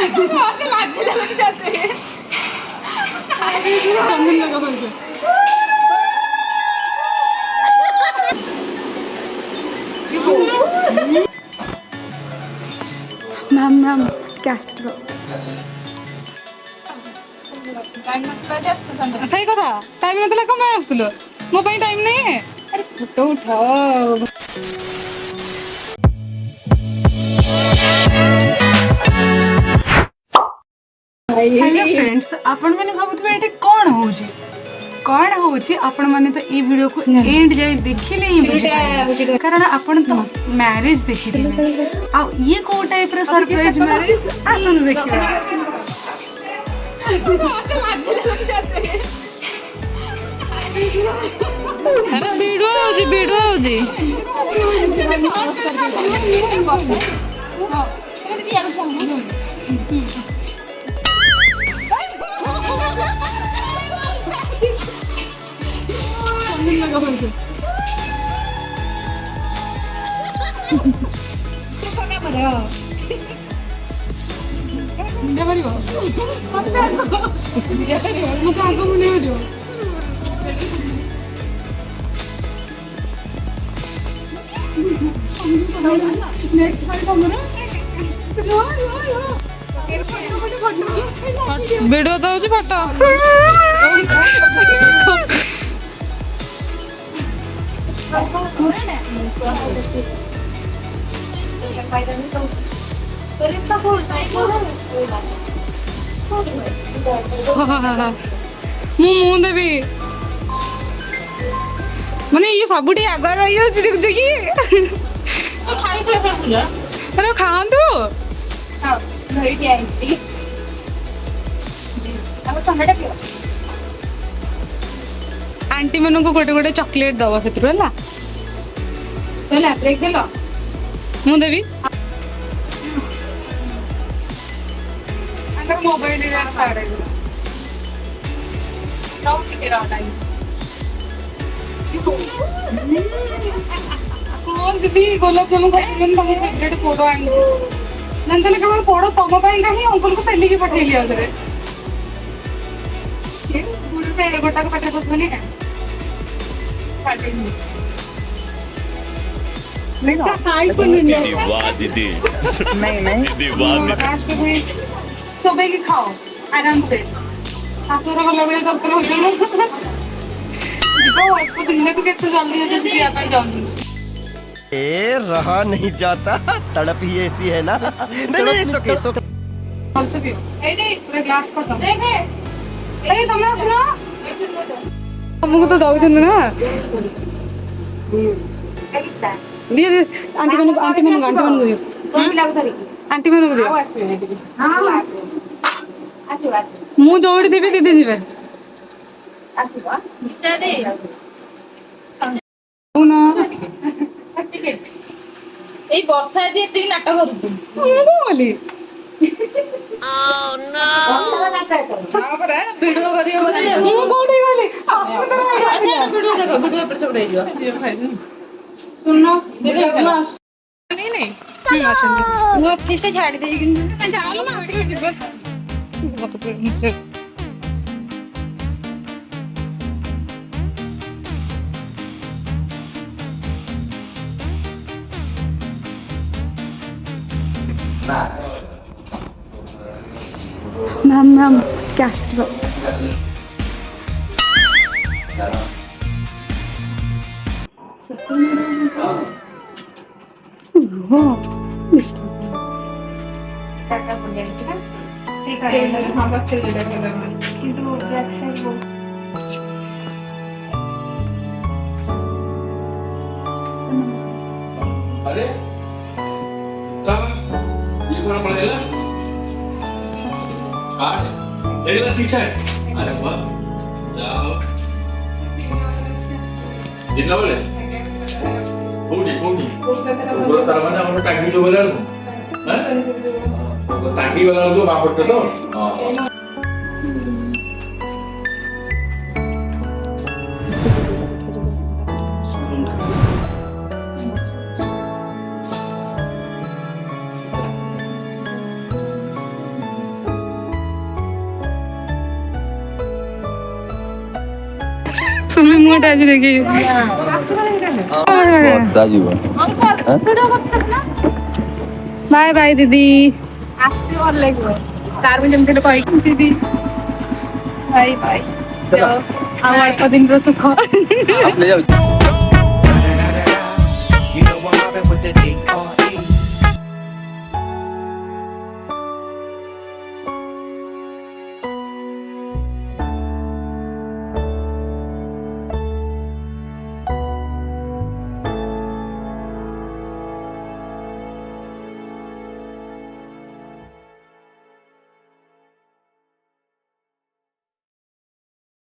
मग लाजल्या लक्षात आहे. सांगून नका पाहिजे. मॅम मॅम कॅस्ट्रो काय करा टाइम नसला का काय असलं मग काही टाइम नाही. अरे फोटो उठाव. हेलो फ्रेंड्स आपण मैंने भावुथिबे एठी कोन होउची आपण माने तो ई वीडियो को एंड जाय देखिले ही बुझी कारण आपण तो मैरिज देखिले आ ये को टाइप रे सरप्राइज मैरिज आसन देखिबा. अरे वीडियो होजी वीडियो दउची फोटो ମୁଁ ଦେବି ମାନେ ଇଏ ସବୁଠି ଆଗ ରହିଯାଉଛି ଦେଖୁଛୁ କି ଆରେ ଖାଆନ୍ତୁ आंटी मन को गोटे गोटे चॉकलेट दब से ब्रेक देल मु देवी मोबाइल दीदी गोलाप जामुन खाई तुम फेवरेट फोटो आने केवल फोटो तुम ही अंकल को पेलिकी पठेली आउे गोटा को पठे बसबनी चोबे खाओ आराम से शाशुर गला बेले दरकार हो दिन को कैसे जल्दी जाऊंगी. ए रहा नहीं जाता तड़प ही ऐसी है ना. नहीं नहीं सोके सोके ग्लास खत्म अरे तुम सुनो हमको तो दौचन ना दिए आंटी मन को दियो आंटी मन को दियो मु दौड़ी देबी दीदी जीवे এই বর্ষা দিয়ে তুই নাটক করুଛୁ ମୁଁ ବୋଲି ଭିଡିଓ କରିବ ମୁଁ କୋଉଠି ଗଲି ଭିଡିଓ ଦେଖ ଭିଡିଓ ଏପଟେ ସେପଟେ ହେଇଯିବ ଶୁଣ ମୁଁ ଅଫିସଟା ଛାଡି ଦେଇଛି କିନ୍ତୁ ଚାଲ ଆସିକି ଯିବେ मैम मैम कैस्ट्रो अरे ये थोड़ा पड़ेगा एरिया सीट है. अरे वाह जाओ जितना बोले कोठी तो तार माने हमर टांगी जो बोला हैं तो टांगी वाला तो बापट तो हां তুমি মুহଁଟା ଆଜି ଦେଖେଇବି ବାଏ ବାଏ ଦିଦି ଆସିବ ଭଲ ଲାଗିବ ତାର ବି ଯେମିତି ଗୋଟେ କହିକି ଦିଦି ବାଏ ବାଏ ଆଉ ଅଳ୍ପ ଦିନର ସୁଖ